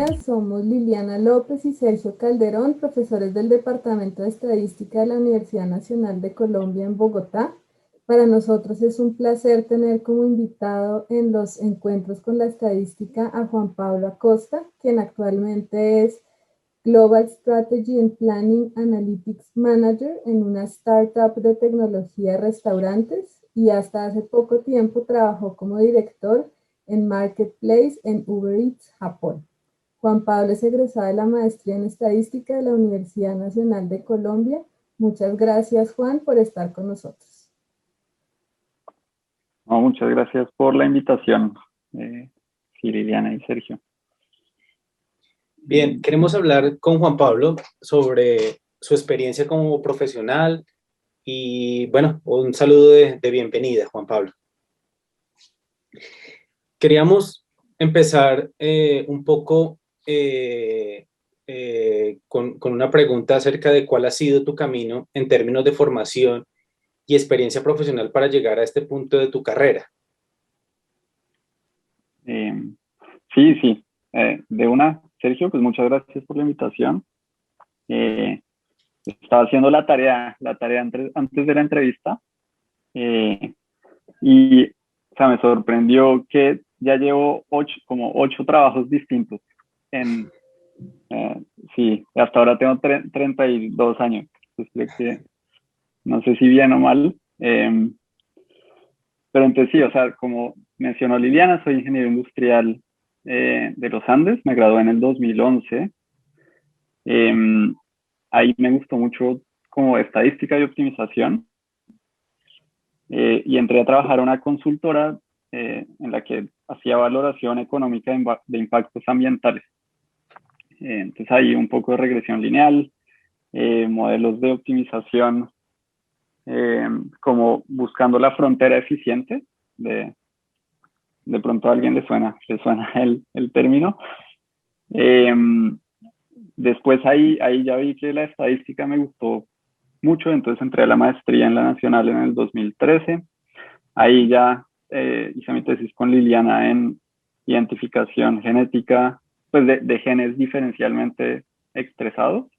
días. Somos Liliana López y Sergio Calderón, profesores del Departamento de Estadística de la Universidad Nacional de Colombia en Bogotá. Para nosotros es un placer tener como invitado en los encuentros con la estadística a Juan Pablo Acosta, quien actualmente es Global Strategy and Planning Analytics Manager en una startup de tecnología de restaurantes y hasta hace poco tiempo trabajó como director en Marketplace en Uber Eats, Japón. Juan Pablo es egresado de la maestría en estadística de la Universidad Nacional de Colombia. Muchas gracias, Juan, por estar con nosotros. No, muchas gracias por la invitación, Liliana y Sergio. Bien, queremos hablar con Juan Pablo sobre su experiencia como profesional y, bueno, un saludo de bienvenida, Juan Pablo. Queríamos empezar un poco con una pregunta acerca de cuál ha sido tu camino en términos de formación y experiencia profesional para llegar a este punto de tu carrera. Sí. De una, Sergio, pues muchas gracias por la invitación. Estaba haciendo la tarea antes de la entrevista y o sea, me sorprendió que ya llevo como ocho trabajos distintos. Sí, hasta ahora tengo 32 años. Entonces, creo que no sé si bien o mal. Pero entonces sí, o sea, como mencionó Liliana, soy ingeniero industrial de los Andes, me gradué en el 2011. Ahí me gustó mucho como estadística y optimización y entré a trabajar a una consultora en la que hacía valoración económica de impactos ambientales. Entonces ahí un poco de regresión lineal, modelos de optimización, como buscando la frontera eficiente. De pronto a alguien le suena el término. Después ahí ya vi que la estadística me gustó mucho, entonces entré a la maestría en la Nacional en el 2013. Ahí ya hice mi tesis con Liliana en identificación genética, pues de genes diferencialmente expresados.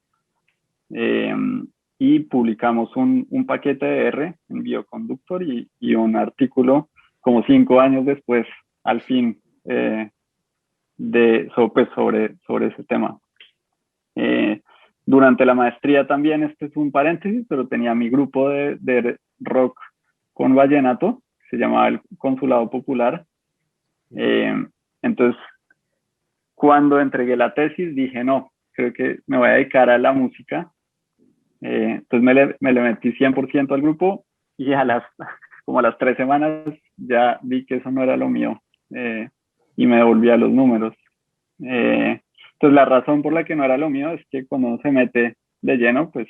Y publicamos un paquete de R en Bioconductor y un artículo como 5 años después, al fin, sobre ese tema. Durante la maestría también, este es un paréntesis, pero tenía mi grupo de rock con vallenato, se llamaba el Consulado Popular. Entonces, cuando entregué la tesis, dije, no, creo que me voy a dedicar a la música. Entonces me le metí 100% al grupo y como a las 3 semanas ya vi que eso no era lo mío y me devolví a los números. Entonces la razón por la que no era lo mío es que cuando uno se mete de lleno, pues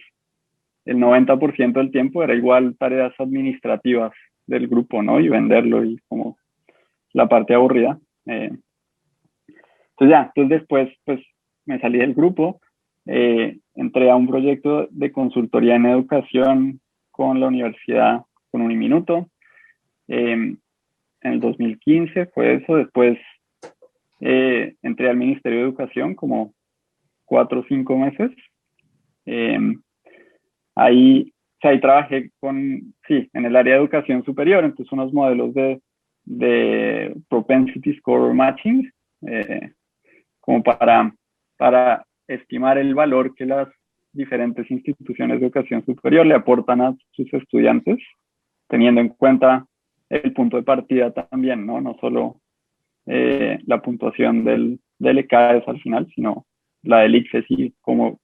el 90% del tiempo era igual tareas administrativas del grupo, ¿no? Y venderlo y como la parte aburrida. Entonces después pues me salí del grupo, entré a un proyecto de consultoría en educación con la universidad, con Uniminuto. En el 2015 fue eso. Después entré al Ministerio de Educación como 4 o 5 meses. Ahí trabajé en el área de educación superior, entonces unos modelos de propensity score matching, como para estimar el valor que las diferentes instituciones de educación superior le aportan a sus estudiantes, teniendo en cuenta el punto de partida también, no solo la puntuación del ECAES al final, sino la del ICFES y cómo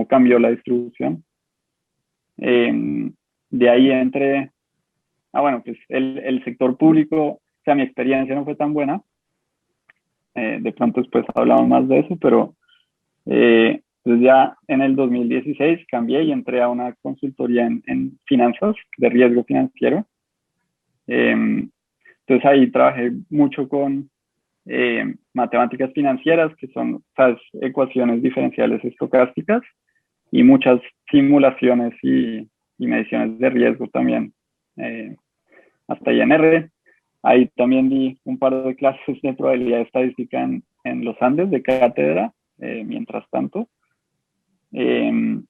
cambió la distribución. De ahí entré, pues el sector público, o sea, mi experiencia no fue tan buena. De pronto después hablamos más de eso, pero pues ya en el 2016 cambié y entré a una consultoría en finanzas, de riesgo financiero. Entonces ahí trabajé mucho con matemáticas financieras, que son ecuaciones diferenciales estocásticas, y muchas simulaciones y mediciones de riesgo también, hasta INR. Ahí también di un par de clases de probabilidad estadística en los Andes de cátedra, mientras tanto. Y en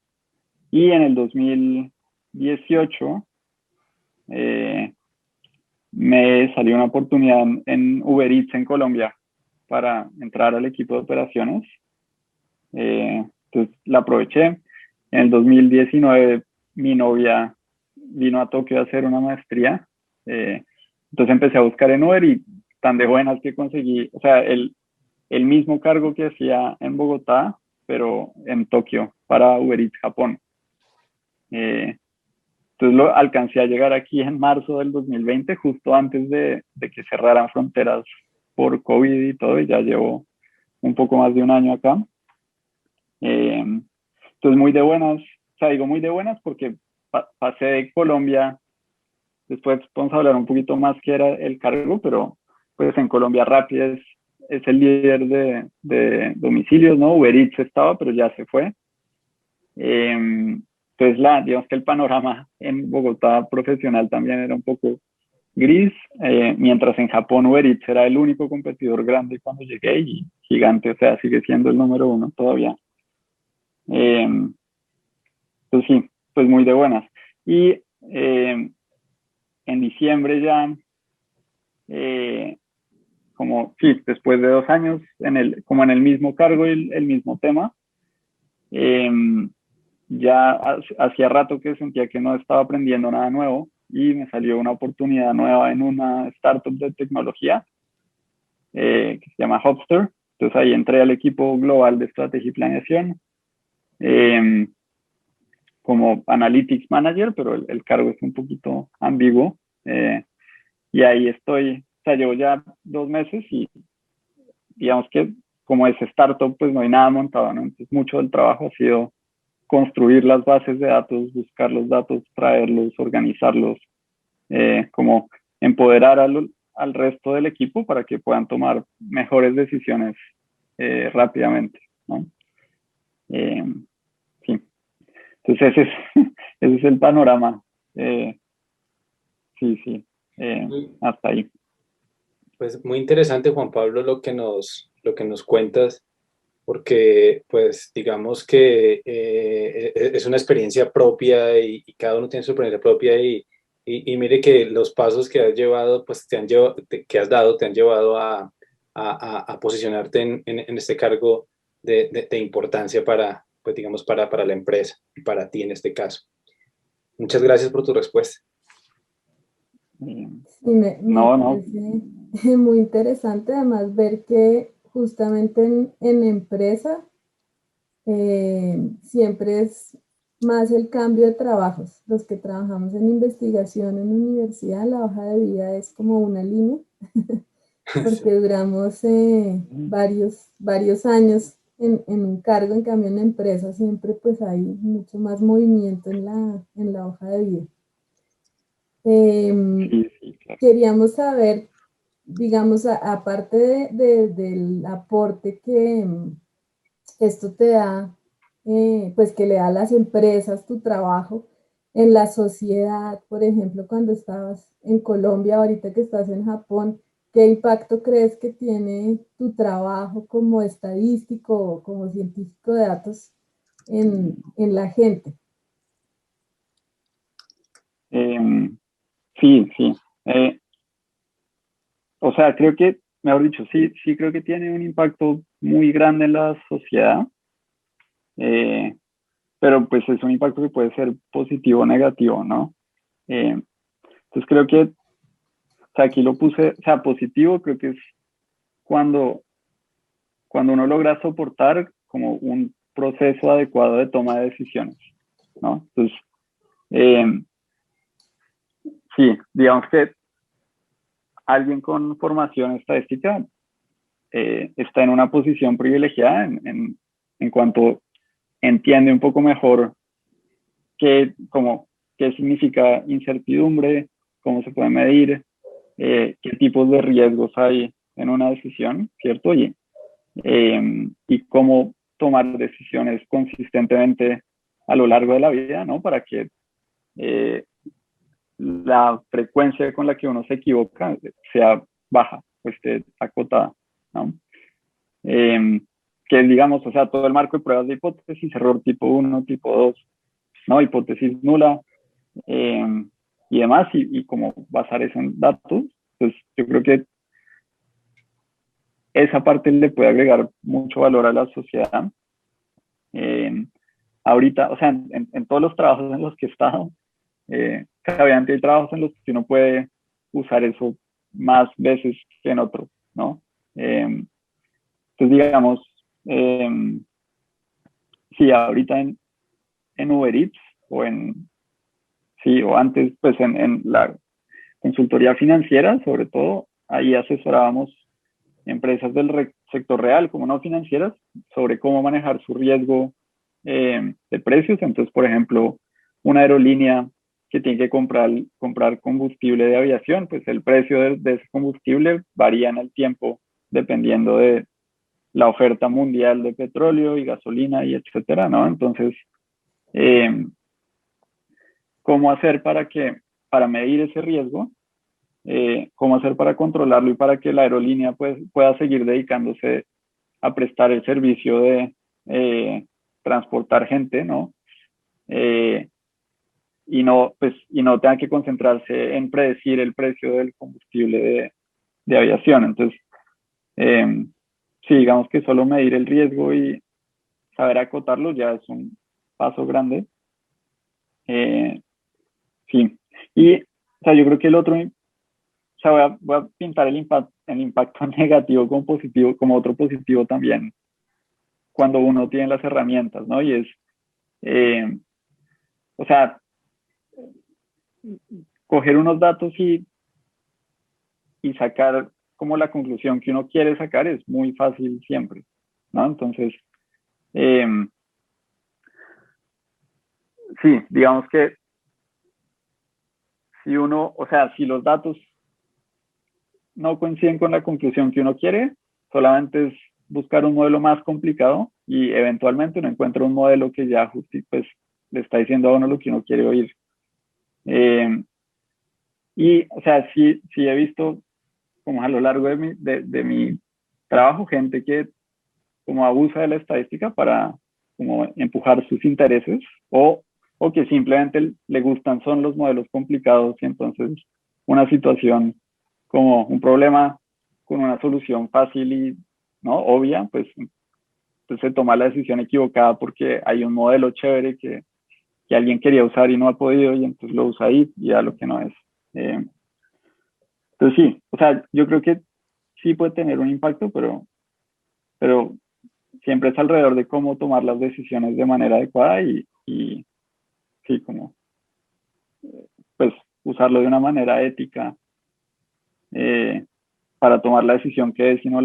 el 2018 me salió una oportunidad en Uber Eats en Colombia para entrar al equipo de operaciones. Entonces la aproveché. En el 2019 mi novia vino a Tokio a hacer una maestría. Entonces empecé a buscar en Uber y tan de buenas que conseguí, o sea, el mismo cargo que hacía en Bogotá, pero en Tokio, para Uber Eats Japón. Entonces alcancé a llegar aquí en marzo del 2020, justo antes de que cerraran fronteras por COVID y todo, y ya llevo un poco más de un año acá. Entonces muy de buenas, o sea, digo muy de buenas porque pasé de Colombia, después vamos a hablar un poquito más qué era el cargo, pero pues en Colombia Rappi es el líder de domicilios, ¿no? Uber Eats estaba, pero ya se fue. Entonces, digamos que el panorama en Bogotá profesional también era un poco gris, mientras en Japón Uber Eats era el único competidor grande cuando llegué y gigante, o sea, sigue siendo el número uno todavía. Entonces sí, pues muy de buenas. Y en diciembre ya, como sí, después de 2 años, como en el mismo cargo y el mismo tema, ya hacía rato que sentía que no estaba aprendiendo nada nuevo y me salió una oportunidad nueva en una startup de tecnología que se llama Hopster. Entonces ahí entré al equipo global de estrategia y planeación como Analytics Manager, pero el cargo es un poquito ambiguo. Y ahí estoy, o sea, llevo ya 2 meses y digamos que como es startup, pues no hay nada montado, ¿no? Entonces mucho del trabajo ha sido construir las bases de datos, buscar los datos, traerlos, organizarlos, como empoderar al resto del equipo para que puedan tomar mejores decisiones rápidamente, ¿no? Sí. Entonces ese es el panorama. Sí, hasta ahí. Pues muy interesante, Juan Pablo, lo que nos cuentas, porque pues digamos que es una experiencia propia y cada uno tiene su experiencia propia y mire que los pasos que has llevado, pues que has dado, te han llevado a posicionarte en este cargo de importancia para, pues digamos, para la empresa y para ti en este caso. Muchas gracias por tu respuesta. Sí, me No. parece muy interesante además ver que justamente en empresa siempre es más el cambio de trabajos. Los que trabajamos en investigación en universidad, la hoja de vida es como una línea, Sí. porque duramos varios años en un cargo, en cambio en la empresa siempre pues hay mucho más movimiento en la hoja de vida. Em, Sí, claro. Queríamos saber, digamos, aparte del aporte que esto te da, pues que le da a las empresas tu trabajo en la sociedad, por ejemplo, cuando estabas en Colombia, ahorita que estás en Japón, ¿qué impacto crees que tiene tu trabajo como estadístico o como científico de datos en la gente? Sí. O sea, creo que, mejor dicho, sí creo que tiene un impacto muy grande en la sociedad, pero pues es un impacto que puede ser positivo o negativo, ¿no? Entonces creo que, o sea, aquí lo puse, o sea, positivo creo que es cuando, cuando uno logra soportar como un proceso adecuado de toma de decisiones, ¿no? Entonces, eh, sí, digamos que alguien con formación estadística está en una posición privilegiada en cuanto entiende un poco mejor qué significa incertidumbre, cómo se puede medir, qué tipos de riesgos hay en una decisión, ¿cierto? Y cómo tomar decisiones consistentemente a lo largo de la vida, ¿no? Para que la frecuencia con la que uno se equivoca sea baja o esté acotada, ¿no? que es, digamos, o sea, todo el marco de pruebas de hipótesis, error tipo 1, tipo 2, ¿no? Hipótesis nula, y demás, y como basar eso en datos. Pues yo creo que esa parte le puede agregar mucho valor a la sociedad. Ahorita, o sea, en todos los trabajos en los que he estado, obviamente hay trabajos en los que uno puede usar eso más veces que en otros, ¿no? Entonces, digamos, sí, ahorita en Uber Eats o sí, o antes, pues en la consultoría financiera, sobre todo, ahí asesorábamos empresas del sector real, como no financieras, sobre cómo manejar su riesgo de precios. Entonces, por ejemplo, una aerolínea que tiene que comprar combustible de aviación, pues el precio de ese combustible varía en el tiempo dependiendo de la oferta mundial de petróleo y gasolina y etcétera, ¿no? Entonces, ¿cómo hacer para medir ese riesgo? Cómo hacer para controlarlo y para que la aerolínea pues, pueda seguir dedicándose a prestar el servicio de transportar gente, ¿no? Y no tenga que concentrarse en predecir el precio del combustible de aviación. Entonces, sí, digamos que solo medir el riesgo y saber acotarlo ya es un paso grande. Sí, y o sea, yo creo que el otro, o sea, voy a pintar el impacto negativo como positivo, como otro positivo también, cuando uno tiene las herramientas, ¿no? Y es, o sea, coger unos datos y sacar como la conclusión que uno quiere sacar es muy fácil siempre, ¿no? Entonces, eh, sí, digamos que si uno, o sea, si los datos no coinciden con la conclusión que uno quiere, solamente es buscar un modelo más complicado y eventualmente uno encuentra un modelo que ya pues, le está diciendo a uno lo que uno quiere oír. Y, o sea, sí he visto como a lo largo de mi trabajo gente que como abusa de la estadística para como empujar sus intereses o que simplemente le gustan son los modelos complicados y entonces una situación como un problema con una solución fácil y no obvia, pues entonces se toma la decisión equivocada porque hay un modelo chévere que alguien quería usar y no ha podido y entonces lo usa ahí y a lo que no es. Entonces sí, o sea, yo creo que sí puede tener un impacto, pero siempre es alrededor de cómo tomar las decisiones de manera adecuada y sí, como pues usarlo de una manera ética eh, para tomar la decisión que es, sino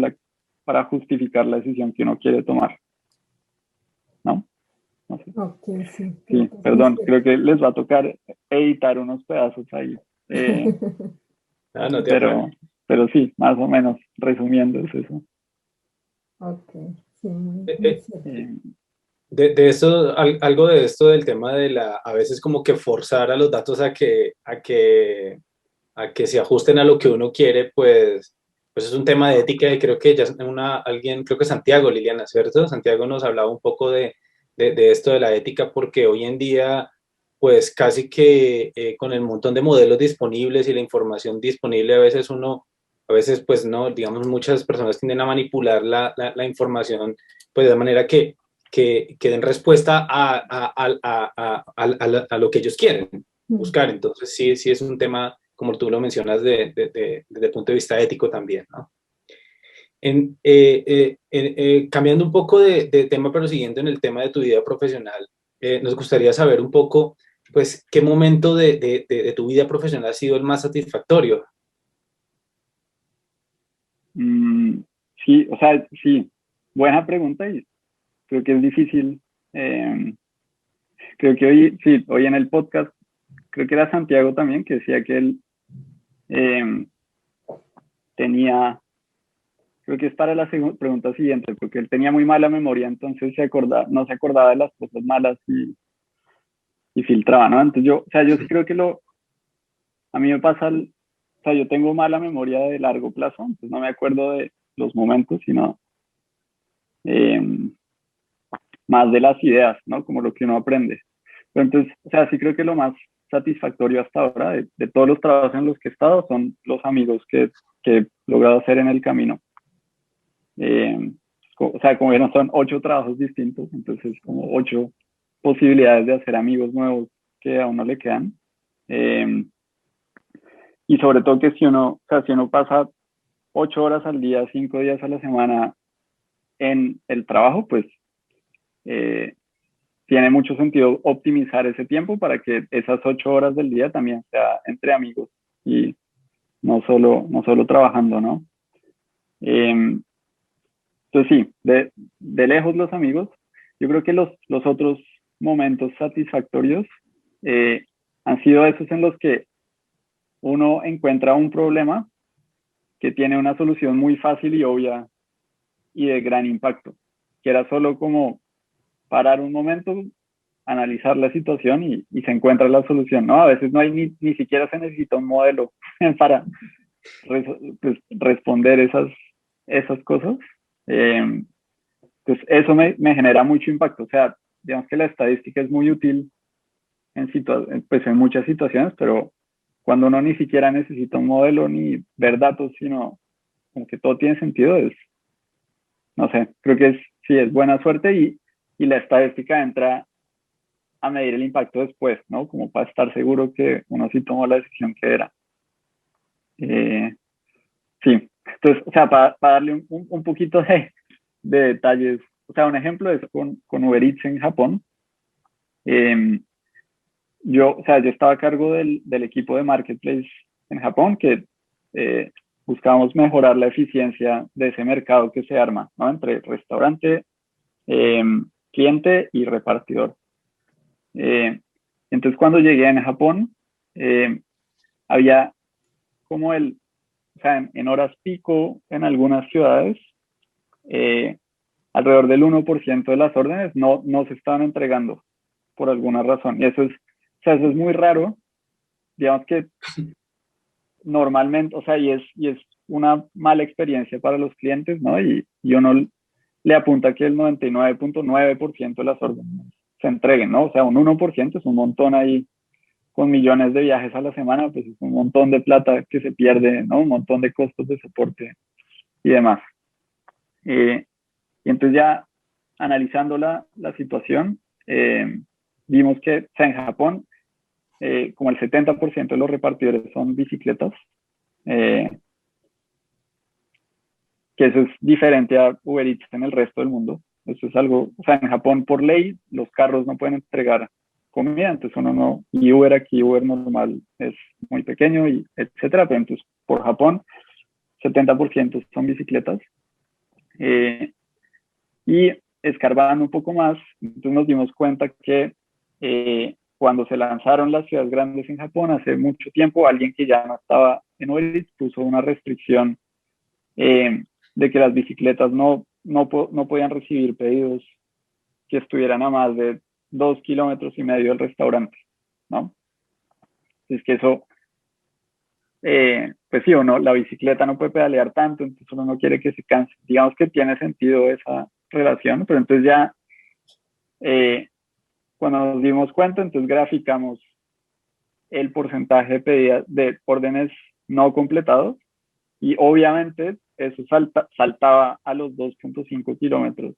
para justificar la decisión que uno quiere tomar, ¿no? No sé. Ok, sí. Sí, perdón, creo que les va a tocar editar unos pedazos ahí. No te pero, afanes. pero sí, más o menos, resumiendo es eso. Ok, sí, muy, Eh, muy eh, cierto. de esto, algo de esto del tema de a veces como que forzar a los datos a que se ajusten a lo que uno quiere, pues es un tema de ética y creo que ya alguien, creo que Santiago, Liliana, ¿cierto? Santiago nos hablaba un poco de esto de la ética porque hoy en día, pues casi que con el montón de modelos disponibles y la información disponible, a veces pues no, digamos, muchas personas tienden a manipular la información, pues de manera que den respuesta a lo que ellos quieren buscar. Entonces, sí es un tema, como tú lo mencionas, desde el punto de vista ético también, ¿no? Cambiando un poco de tema, pero siguiendo en el tema de tu vida profesional, nos gustaría saber un poco, pues, ¿qué momento de tu vida profesional ha sido el más satisfactorio? Mm, sí, o sea, sí, buena pregunta y creo que es difícil. Creo que hoy en el podcast, creo que era Santiago también, que decía que él eh, tenía, creo que es para la pregunta siguiente, porque él tenía muy mala memoria, entonces no se acordaba de las cosas malas y filtraba, ¿no? Entonces o sea, yo sí creo que a mí me pasa, o sea, yo tengo mala memoria de largo plazo, entonces no me acuerdo de los momentos, sino más de las ideas, ¿no? Como lo que uno aprende. Pero entonces, o sea, sí creo que lo más satisfactorio hasta ahora de todos los trabajos en los que he estado son los amigos que he logrado hacer en el camino. O sea, como vieron, son 8 trabajos distintos, entonces como 8 posibilidades de hacer amigos nuevos que a uno le quedan. Y sobre todo que si uno pasa 8 horas al día, 5 días a la semana en el trabajo, pues tiene mucho sentido optimizar ese tiempo para que esas 8 horas del día también sea entre amigos y no solo trabajando, ¿no? Entonces sí, de lejos los amigos. Yo creo que los otros momentos satisfactorios han sido esos en los que uno encuentra un problema que tiene una solución muy fácil y obvia y de gran impacto, que era solo como parar un momento, analizar la situación y se encuentra la solución, ¿no? A veces no hay ni siquiera se necesita un modelo para pues, responder esas cosas. Pues eso me genera mucho impacto. O sea, digamos que la estadística es muy útil pues en muchas situaciones, pero cuando uno ni siquiera necesita un modelo ni ver datos, sino como que todo tiene sentido, no sé, creo que sí, es buena suerte y la estadística entra a medir el impacto después, ¿no? Como para estar seguro que uno sí tomó la decisión que era. Sí, entonces, o sea, para darle un poquito de detalles, o sea, un ejemplo es con Uber Eats en Japón. Yo estaba a cargo del equipo de Marketplace en Japón que buscábamos mejorar la eficiencia de ese mercado que se arma, ¿no? Entre restaurante, cliente y repartidor. Entonces, cuando llegué en Japón, había como o sea, en horas pico en algunas ciudades, alrededor del 1% de las órdenes no se estaban entregando por alguna razón. Y eso es muy raro. Digamos que normalmente, o sea, y es una mala experiencia para los clientes, ¿no? Y uno le apunta que el 99.9% de las órdenes se entreguen, ¿no? O sea, un 1% es un montón ahí con millones de viajes a la semana, pues es un montón de plata que se pierde, ¿no? Un montón de costos de soporte y demás. Y entonces ya analizando la situación, vimos que, o sea, en Japón, como el 70% de los repartidores son bicicletas, que eso es diferente a Uber Eats en el resto del mundo. Eso es algo, o sea, en Japón por ley los carros no pueden entregar comida, entonces uno no, y Uber aquí, Uber normal es muy pequeño, y etcétera, pero entonces por Japón 70% son bicicletas. Y escarbando un poco más, entonces nos dimos cuenta que cuando se lanzaron las ciudades grandes en Japón hace mucho tiempo, alguien que ya no estaba en Uber Eats puso una restricción de que las bicicletas no podían recibir pedidos que estuvieran a más de 2,5 kilómetros del restaurante, ¿no? Es que eso, pues sí o no, la bicicleta no puede pedalear tanto, entonces uno no quiere que se canse. Digamos que tiene sentido esa relación, pero entonces ya cuando nos dimos cuenta, entonces graficamos el porcentaje de órdenes no completados y obviamente eso saltaba a los 2,5 kilómetros.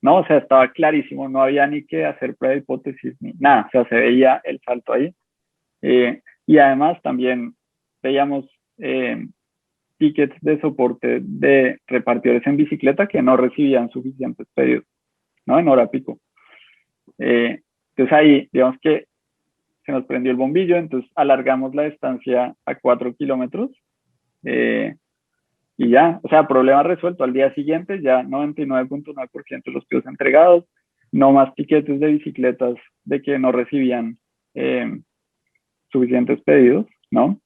No, o sea, estaba clarísimo, no había ni que hacer prueba de hipótesis ni nada, o sea, se veía el salto ahí. Y además también veíamos tickets de soporte de repartidores en bicicleta que no recibían suficientes pedidos, ¿no? En hora pico. Entonces ahí, digamos que se nos prendió el bombillo, entonces alargamos la distancia a 4 kilómetros y ya, o sea, problema resuelto. Al día siguiente ya 99.9% de los pedidos entregados, no más tiquetes de bicicletas de que no recibían suficientes pedidos, ¿no?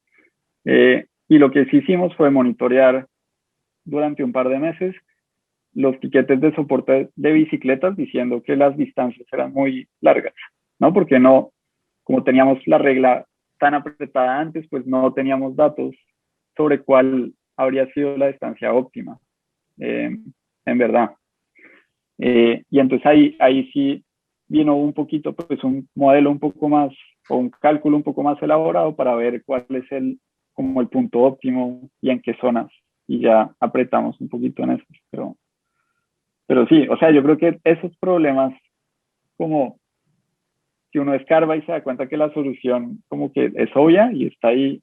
Y lo que sí hicimos fue monitorear durante un par de meses los tiquetes de soporte de bicicletas diciendo que las distancias eran muy largas, ¿no? Porque no, como teníamos la regla tan apretada antes, pues no teníamos datos sobre cuál habría sido la distancia óptima, en verdad. Y entonces ahí sí vino un poquito, pues un modelo un poco más, o un cálculo un poco más elaborado para ver cuál es como el punto óptimo y en qué zonas. Y ya apretamos un poquito en eso. Pero sí, o sea, yo creo que esos problemas, como si uno escarba y se da cuenta que la solución como que es obvia y está ahí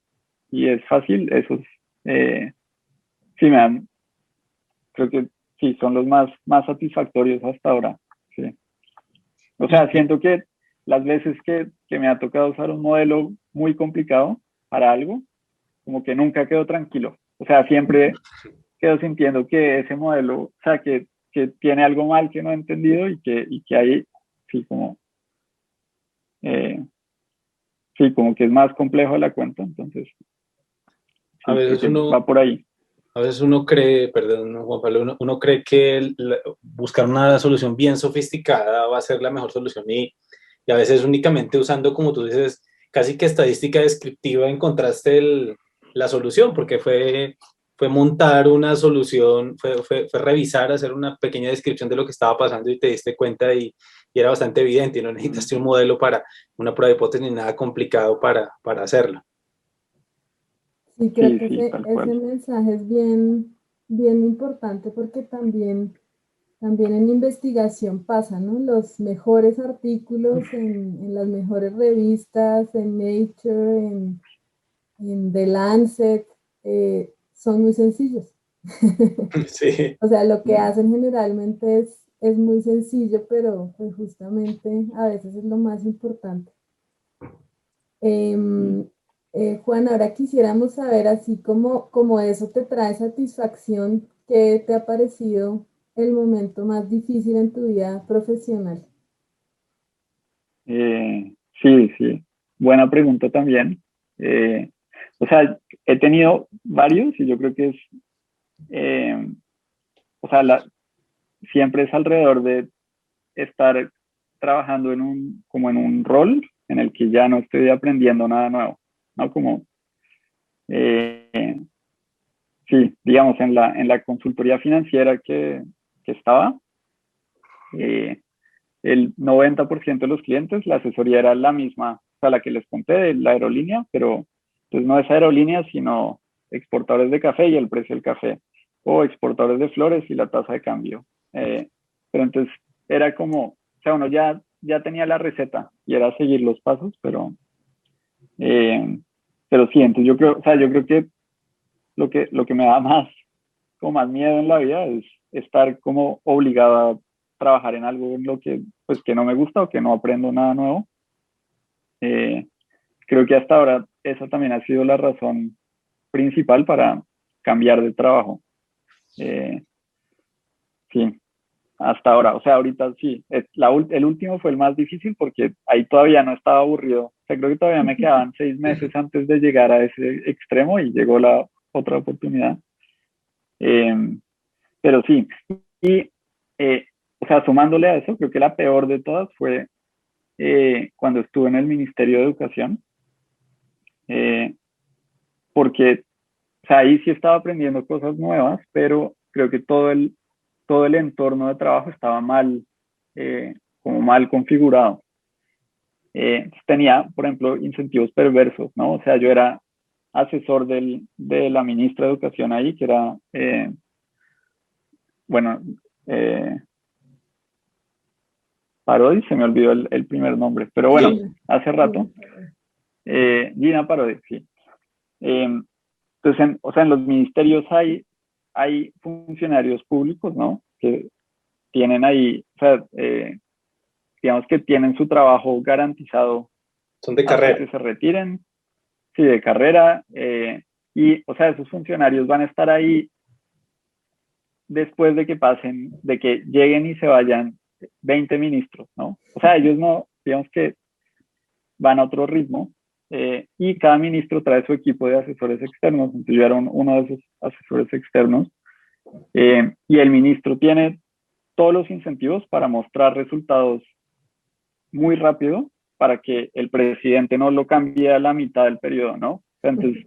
y es fácil, esos sí me dan, creo que sí, son los más satisfactorios hasta ahora. Sí. O sea, siento que las veces que me ha tocado usar un modelo muy complicado para algo, como que nunca quedo tranquilo. O sea, siempre quedo sintiendo que ese modelo, o sea, que tiene algo mal que no he entendido y que hay, sí, eh, sí, como que es más complejo la cuenta. Entonces, A sí, creo veces que va uno, por ahí. a veces uno cree, perdón, no, Juan Pablo, uno cree que buscar una solución bien sofisticada va a ser la mejor solución y a veces únicamente usando, como tú dices, casi que estadística descriptiva encontraste la solución, porque fue montar una solución, fue revisar, hacer una pequeña descripción de lo que estaba pasando y te diste cuenta y era bastante evidente y no necesitaste un modelo para una prueba de hipótesis ni nada complicado para hacerlo. Sí, creo Sí, que sí, tal ese cual. mensaje es bien importante porque también en investigación pasa, ¿no? Los mejores artículos en las mejores revistas, en Nature, en The Lancet, son muy sencillos. Sí. O sea, lo que hacen generalmente es muy sencillo, pero pues justamente a veces es lo más importante. Em, Juan, ahora quisiéramos saber, así como eso te trae satisfacción, ¿qué te ha parecido el momento más difícil en tu vida profesional? Sí, sí. Buena pregunta también. Eh, o sea, he tenido varios y yo creo que eh, o sea, siempre es alrededor de estar trabajando como en un rol en el que ya no estoy aprendiendo nada nuevo, ¿no? Como, eh, sí, digamos, en la consultoría financiera que estaba, eh, el 90% de los clientes, la asesoría era la misma, o sea, la que les conté de la aerolínea, pero pues no es aerolínea, sino exportadores de café y el precio del café, o exportadores de flores y la tasa de cambio. Pero entonces era como, o sea, uno ya tenía la receta y era seguir los pasos, eh, pero sí, entonces yo creo que lo que me da más miedo en la vida es estar como obligado a trabajar en algo en lo que pues que no me gusta o que no aprendo nada nuevo. Eh, Creo que hasta ahora esa también ha sido la razón principal para cambiar de trabajo. Eh, sí, hasta ahora. O sea, ahorita sí. El último fue el más difícil porque ahí todavía no estaba aburrido. O sea, creo que todavía me quedaban 6 meses antes de llegar a ese extremo y llegó la otra oportunidad. Eh, pero sí, y o sea, sumándole a eso, creo que la peor de todas fue cuando estuve en el Ministerio de Educación, eh, porque o sea, ahí sí estaba aprendiendo cosas nuevas, pero creo que todo el entorno de trabajo estaba como mal configurado. Tenía, por ejemplo, incentivos perversos, ¿no? O sea, yo era asesor de la ministra de Educación ahí, que era, bueno, eh, Parodi, se me olvidó el primer nombre, pero bueno, Gina, hace Gina, rato, Gina Parodi, sí. Eh, entonces, o sea, en los ministerios hay funcionarios públicos, ¿no? Que tienen ahí, o sea, digamos que tienen su trabajo garantizado Son de hasta carrera. que se retiren, sí, de carrera, y, o sea, esos funcionarios van a estar ahí después de que de que lleguen y se vayan 20 ministros, ¿no? O sea, ellos no, digamos que van a otro ritmo, y cada ministro trae su equipo de asesores externos, entonces yo era uno de esos asesores externos, y el ministro tiene todos los incentivos para mostrar resultados muy rápido para que el presidente no lo cambie a la mitad del periodo, ¿no? Entonces,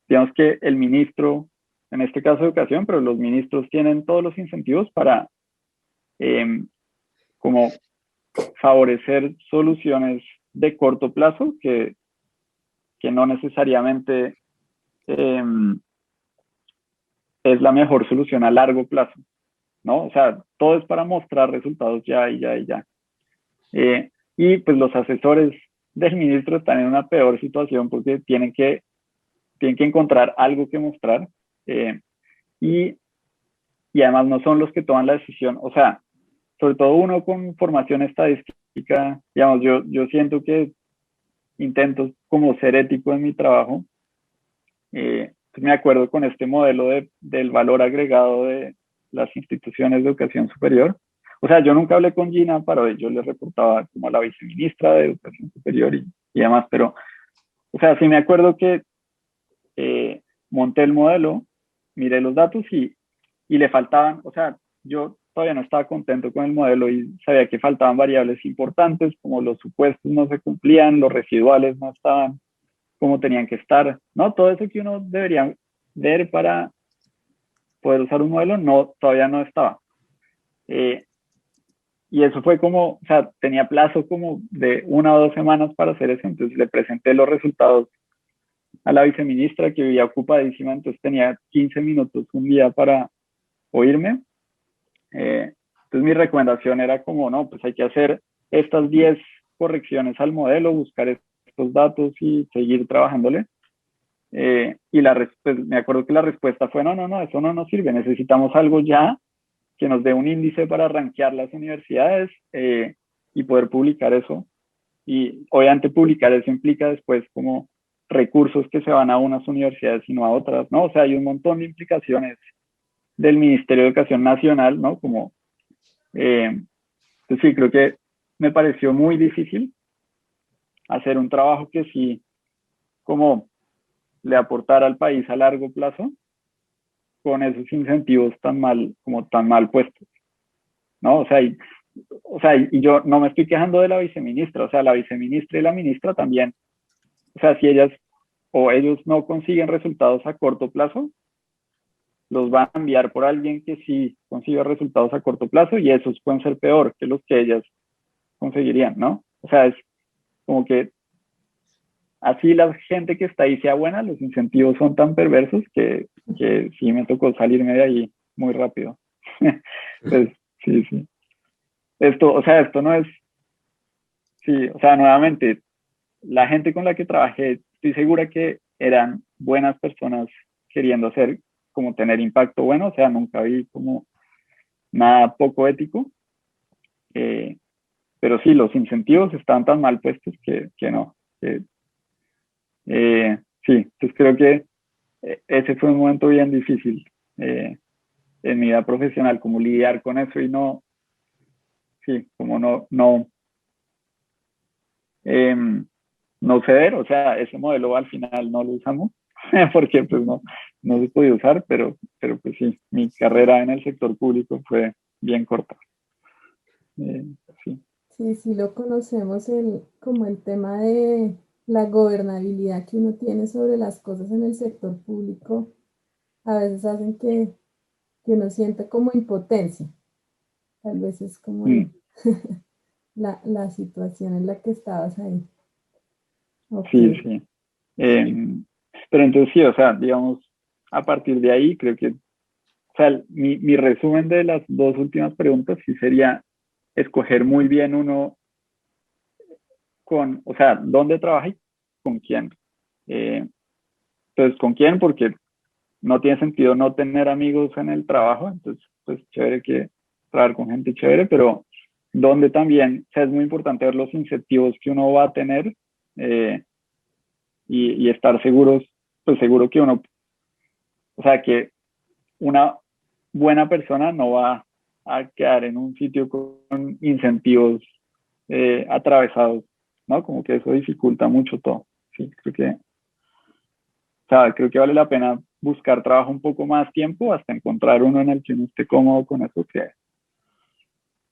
digamos que el ministro, en este caso de educación, pero los ministros tienen todos los incentivos para como favorecer soluciones de corto plazo que no necesariamente es la mejor solución a largo plazo, ¿no? O sea, todo es para mostrar resultados ya y ya y ya. Y pues los asesores del ministro están en una peor situación porque tienen que encontrar algo que mostrar y además no son los que toman la decisión. O sea, sobre todo uno con formación estadística, digamos, yo siento que intento como ser ético en mi trabajo. Pues me acuerdo con este modelo del valor agregado de las instituciones de educación superior. O sea, yo nunca hablé con Gina para ello, le reportaba como a la viceministra de Educación Superior y demás, pero, o sea, sí me acuerdo que monté el modelo, miré los datos y le faltaban, o sea, yo todavía no estaba contento con el modelo y sabía que faltaban variables importantes, como los supuestos no se cumplían, los residuales no estaban como tenían que estar, ¿no? Todo eso que uno debería ver para poder usar un modelo, no, todavía no estaba. Y eso fue como, o sea, tenía plazo como de 1 o 2 semanas para hacer eso, entonces le presenté los resultados a la viceministra que vivía ocupadísima, entonces tenía 15 minutos un día para oírme. Entonces mi recomendación era como, no, pues hay que hacer estas 10 correcciones al modelo, buscar estos datos y seguir trabajándole. Y pues me acuerdo que la respuesta fue, no, eso no nos sirve, necesitamos algo ya que nos dé un índice para rankear las universidades y poder publicar eso. Y obviamente publicar eso implica después como recursos que se van a unas universidades y no a otras, ¿no? O sea, hay un montón de implicaciones del Ministerio de Educación Nacional, ¿no? Como, pues sí, creo que me pareció muy difícil hacer un trabajo que sí, como le aportara al país a largo plazo con esos incentivos tan mal puestos, ¿no? Y yo no me estoy quejando de la viceministra, o sea, la viceministra y la ministra también, o sea, si ellas o ellos no consiguen resultados a corto plazo, los van a enviar por alguien que sí consiga resultados a corto plazo y esos pueden ser peor que los que ellas conseguirían, ¿no? O sea, es como que así la gente que está ahí sea buena, los incentivos son tan perversos que sí me tocó salirme de ahí muy rápido. Pues sí. Esto no es, sí, o sea, nuevamente, la gente con la que trabajé, estoy segura que eran buenas personas queriendo hacer, como tener impacto bueno, o sea, nunca vi como nada poco ético, pero sí, los incentivos están tan mal puestos que no. Sí, entonces creo que ese fue un momento bien difícil en mi vida profesional, como lidiar con eso y no, sí, como no ceder, o sea, ese modelo al final no lo usamos porque pues no se podía usar, pero pues sí, mi carrera en el sector público fue bien corta. Sí. Sí, lo conocemos como el tema de la gobernabilidad que uno tiene sobre las cosas en el sector público, a veces hacen que uno sienta como impotencia. Tal vez es como Mm, la situación en la que estabas ahí. Ok. sí. Pero entonces sí, o sea, digamos, a partir de ahí creo que, o sea, mi resumen de las dos últimas preguntas sí sería escoger muy bien uno o sea, dónde trabaja y con quién. Eh, entonces, ¿con quién? Porque no tiene sentido no tener amigos en el trabajo, entonces, pues chévere que trabajar con gente chévere, pero donde también, o sea, es muy importante ver los incentivos que uno va a tener y estar seguros, pues seguro que uno, o sea, que una buena persona no va a quedar en un sitio con incentivos atravesados, ¿no? Como que eso dificulta mucho todo. Sí, creo que vale la pena buscar trabajo un poco más tiempo hasta encontrar uno en el que uno esté cómodo con eso, que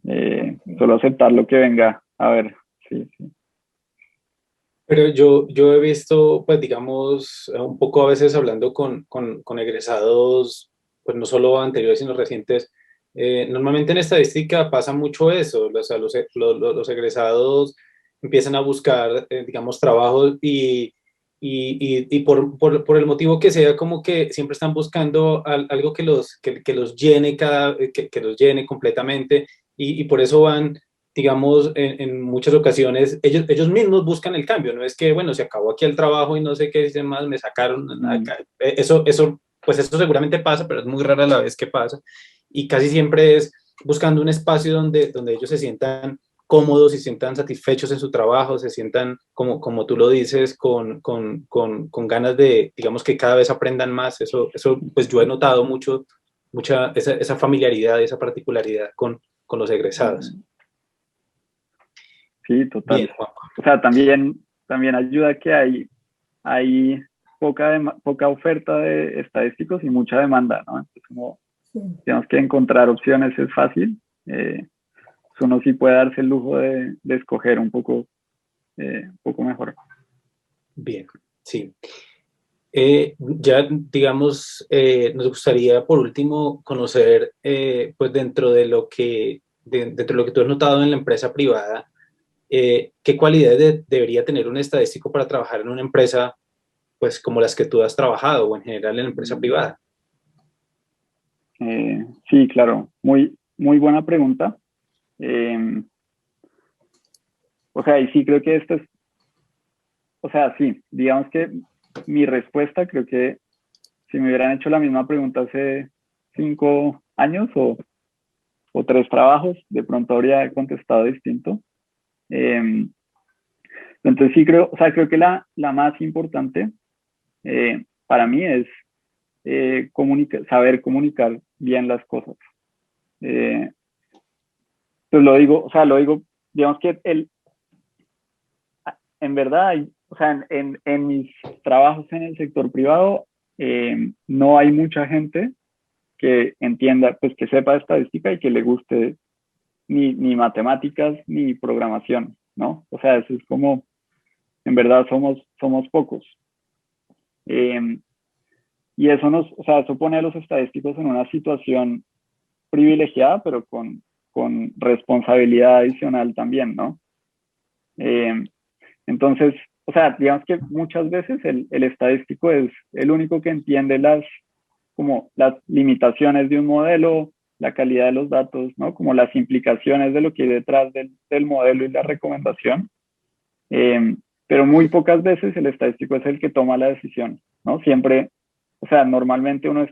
Ok. solo aceptar lo que venga. A ver, sí. Pero yo he visto, pues digamos, un poco a veces hablando con egresados, pues no solo anteriores, sino recientes, Normalmente en estadística pasa mucho eso, o sea, los egresados empiezan a buscar, digamos, trabajos y por el motivo que sea, como que siempre están buscando algo que los llene, que los llene completamente y por eso van, digamos, en muchas ocasiones, ellos mismos buscan el cambio, no es que, bueno, se acabó aquí el trabajo y no sé qué dicen más, me sacaron, pues eso seguramente pasa, pero es muy rara la vez que pasa y casi siempre es buscando un espacio donde ellos se sientan cómodos y se sientan satisfechos en su trabajo, se sientan, como tú lo dices, con ganas de, digamos, que cada vez aprendan más. Eso pues yo he notado mucha esa familiaridad, esa particularidad con los egresados. Sí, Bien, total. Juan. O sea, también ayuda que hay poca oferta de estadísticos y mucha demanda, ¿no? Entonces, como Sí. digamos que encontrar opciones es fácil, uno sí puede darse el lujo de escoger un poco mejor. Bien, sí. Ya, digamos, nos gustaría por último conocer, pues dentro de lo que tú has notado en la empresa privada, ¿qué cualidades debería tener un estadístico para trabajar en una empresa, pues como las que tú has trabajado o en general en la empresa privada? Sí, claro, muy buena pregunta. O sea, y sí creo que esto es, o sea, sí, digamos que mi respuesta creo que si me hubieran hecho la misma pregunta hace 5 años o 3 trabajos, de pronto habría contestado distinto. Eh, entonces sí creo, o sea, creo que la más importante para mí es saber comunicar bien las cosas. Pues lo digo, digamos que en verdad, o sea, en mis trabajos en el sector privado, no hay mucha gente que entienda, pues que sepa estadística y que le guste ni matemáticas ni programación, ¿no? O sea, eso es como, en verdad somos pocos. Eh, y eso o sea, eso pone a los estadísticos en una situación privilegiada, pero con responsabilidad adicional también, ¿no? Eh, entonces, o sea, digamos que muchas veces el estadístico es el único que entiende como las limitaciones de un modelo, la calidad de los datos, ¿no? Como las implicaciones de lo que hay detrás del modelo y la recomendación. Pero muy pocas veces el estadístico es el que toma la decisión, ¿no? Siempre, o sea, normalmente uno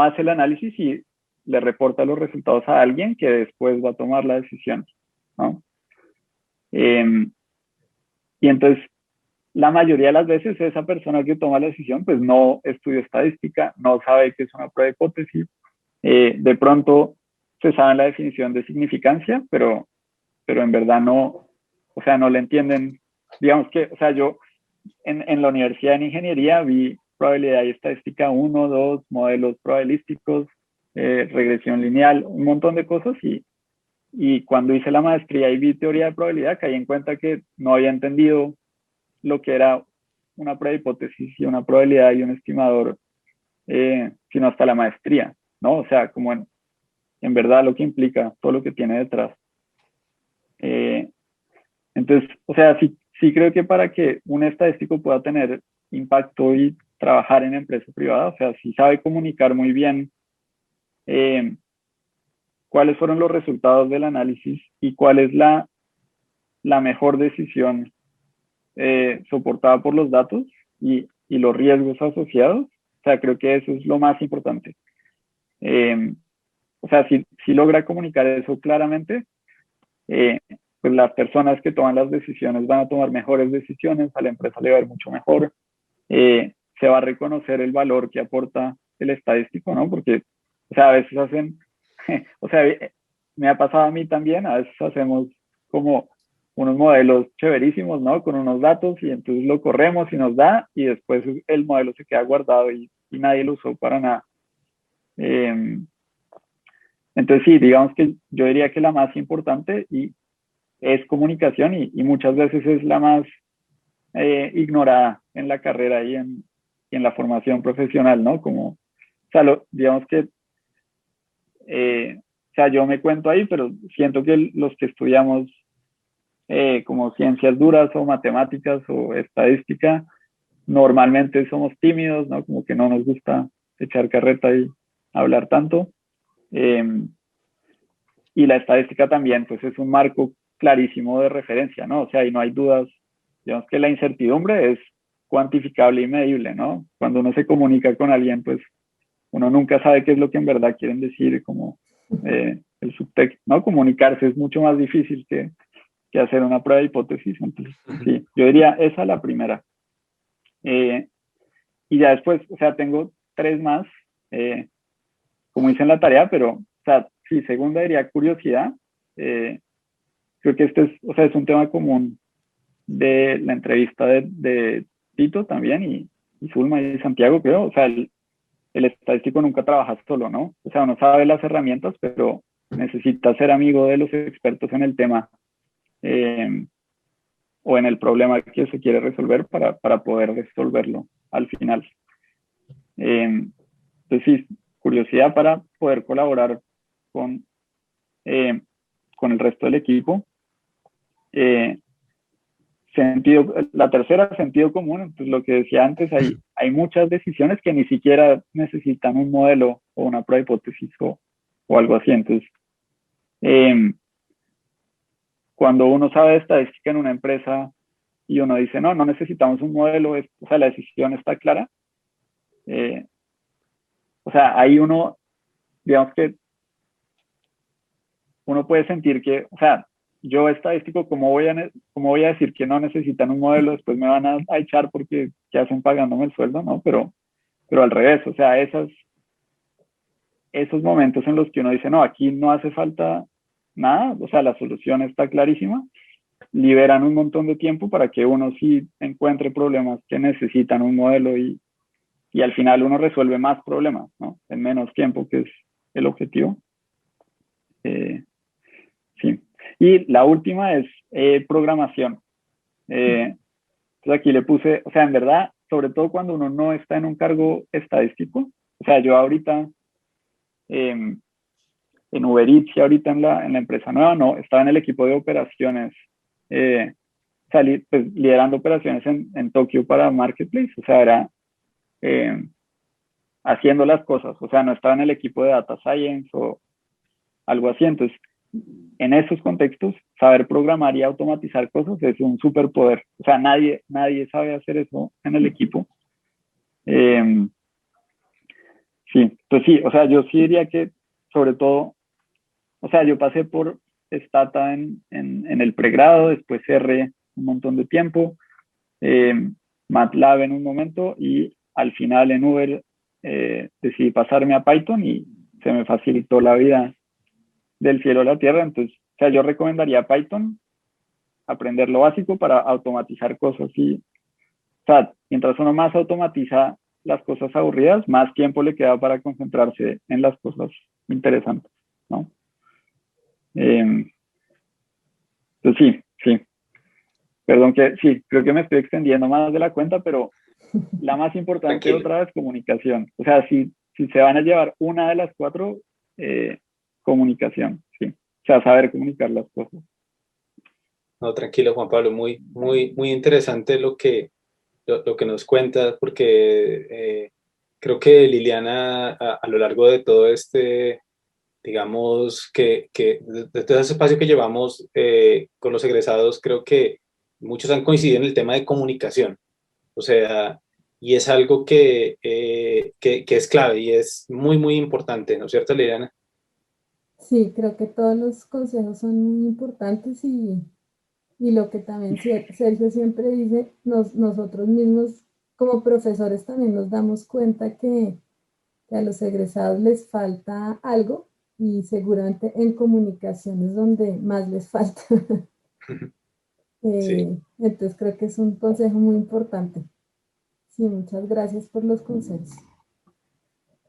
hace el análisis y le reporta los resultados a alguien que después va a tomar la decisión, ¿no? Y entonces, la mayoría de las veces esa persona que toma la decisión pues no estudia estadística, no sabe qué es una prueba de hipótesis, de pronto se sabe la definición de significancia, pero en verdad no, o sea, no le entienden. Digamos que, o sea, yo en la Universidad de Ingeniería vi probabilidad y estadística 1, 2, modelos probabilísticos, regresión lineal, un montón de cosas y cuando hice la maestría y vi teoría de probabilidad caí en cuenta que no había entendido lo que era una prueba de hipótesis y una probabilidad y un estimador, sino hasta la maestría, ¿no? O sea, como en verdad lo que implica, todo lo que tiene detrás. Entonces, o sea, sí creo que para que un estadístico pueda tener impacto y trabajar en empresa privada, o sea, si sabe comunicar muy bien cuáles fueron los resultados del análisis y cuál es la mejor decisión soportada por los datos y los riesgos asociados. O sea, creo que eso es lo más importante. O sea, si logra comunicar eso claramente, pues las personas que toman las decisiones van a tomar mejores decisiones, a la empresa le va a ir mucho mejor, se va a reconocer el valor que aporta el estadístico, ¿no? Porque, o sea, a veces o sea, me ha pasado a mí también, a veces hacemos como unos modelos chéverísimos, ¿no? Con unos datos y entonces lo corremos y nos da y después el modelo se queda guardado y nadie lo usó para nada. Entonces sí, digamos que yo diría que la más importante es comunicación y muchas veces es la más ignorada en la carrera y en la formación profesional, ¿no? Como, o sea, digamos que o sea, yo me cuento ahí, pero siento que los que estudiamos como ciencias duras o matemáticas o estadística, normalmente somos tímidos, ¿no? Como que no nos gusta echar carreta y hablar tanto. Y la estadística también, pues es un marco clarísimo de referencia, ¿no? O sea, ahí no hay dudas. Digamos que la incertidumbre es cuantificable y medible, ¿no? Cuando uno se comunica con alguien, pues uno nunca sabe qué es lo que en verdad quieren decir, como el subtexto, ¿no? Comunicarse es mucho más difícil que hacer una prueba de hipótesis. Entonces, sí, yo diría esa la primera. Y ya después, o sea, tengo tres más, como hice en la tarea, pero, o sea, sí, segunda diría curiosidad. Creo que este es, o sea, es un tema común de la entrevista de Tito también y Zulma y Santiago, creo. O sea, el estadístico nunca trabaja solo, ¿no? O sea, uno sabe las herramientas, pero necesita ser amigo de los expertos en el tema o en el problema que se quiere resolver para poder resolverlo al final. Entonces, sí, curiosidad para poder colaborar con, con el resto del equipo. La tercera, sentido común. Entonces, lo que decía antes, hay muchas decisiones que ni siquiera necesitan un modelo o una prueba de hipótesis o algo así. Entonces, cuando uno sabe de estadística en una empresa y uno dice, no, no necesitamos un modelo, o sea, la decisión está clara. O sea, ahí uno, digamos que uno puede sentir que, o sea, yo estadístico, ¿cómo voy a decir que no necesitan un modelo? Después me van a echar porque ¿qué hacen pagándome el sueldo? ¿No? Pero al revés, o sea, esos momentos en los que uno dice, no, aquí no hace falta nada, o sea, la solución está clarísima, liberan un montón de tiempo para que uno sí encuentre problemas que necesitan un modelo y al final uno resuelve más problemas, ¿no? En menos tiempo, que es el objetivo. Sí. Y la última es programación. Entonces aquí le puse, o sea, en verdad, sobre todo cuando uno no está en un cargo estadístico, o sea, yo ahorita en Uber Eats y ahorita en la empresa nueva, no, estaba en el equipo de operaciones, salí pues, liderando operaciones en Tokio para Marketplace, o sea, era haciendo las cosas, o sea, no estaba en el equipo de Data Science o algo así. Entonces, en esos contextos, saber programar y automatizar cosas es un superpoder. O sea, nadie sabe hacer eso en el equipo. Sí, pues sí, o sea, yo sí diría que, sobre todo, o sea, yo pasé por Stata en el pregrado, después R un montón de tiempo, MATLAB en un momento y al final en Uber decidí pasarme a Python y se me facilitó la vida del cielo a la tierra. Entonces, o sea, yo recomendaría Python, aprender lo básico para automatizar cosas y, o sea, mientras uno más automatiza las cosas aburridas, más tiempo le queda para concentrarse en las cosas interesantes, ¿no? Entonces, sí. Perdón que sí, creo que me estoy extendiendo más de la cuenta, pero la más importante Tranquilo. otra vez, comunicación. O sea, si se van a llevar una de las cuatro, comunicación, sí. O sea, saber comunicar las cosas. No, tranquilo, Juan Pablo, muy interesante lo que nos cuentas, porque creo que Liliana, a lo largo de todo este, digamos, de todo ese espacio que llevamos con los egresados, creo que muchos han coincidido en el tema de comunicación. O sea, y es algo que es clave y es muy importante, ¿no es cierto, Liliana? Sí, creo que todos los consejos son muy importantes y lo que también Sergio siempre dice, nosotros mismos como profesores también nos damos cuenta que a los egresados les falta algo y seguramente en comunicación es donde más les falta. Sí. Entonces creo que es un consejo muy importante. Sí, muchas gracias por los consejos.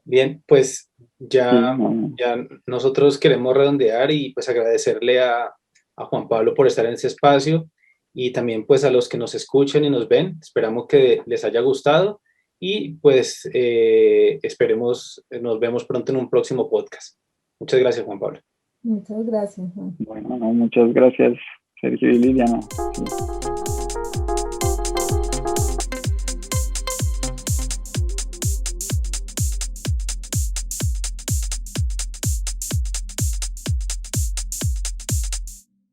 Bien, pues Sí, ya, no, ya nosotros queremos redondear y pues agradecerle a Juan Pablo por estar en ese espacio y también pues a los que nos escuchan y nos ven. Esperamos que les haya gustado y pues esperemos, nos vemos pronto en un próximo podcast. Muchas gracias, Juan Pablo. Muchas gracias, Juan. Bueno, no, muchas gracias, Sergio y Liliana. Sí.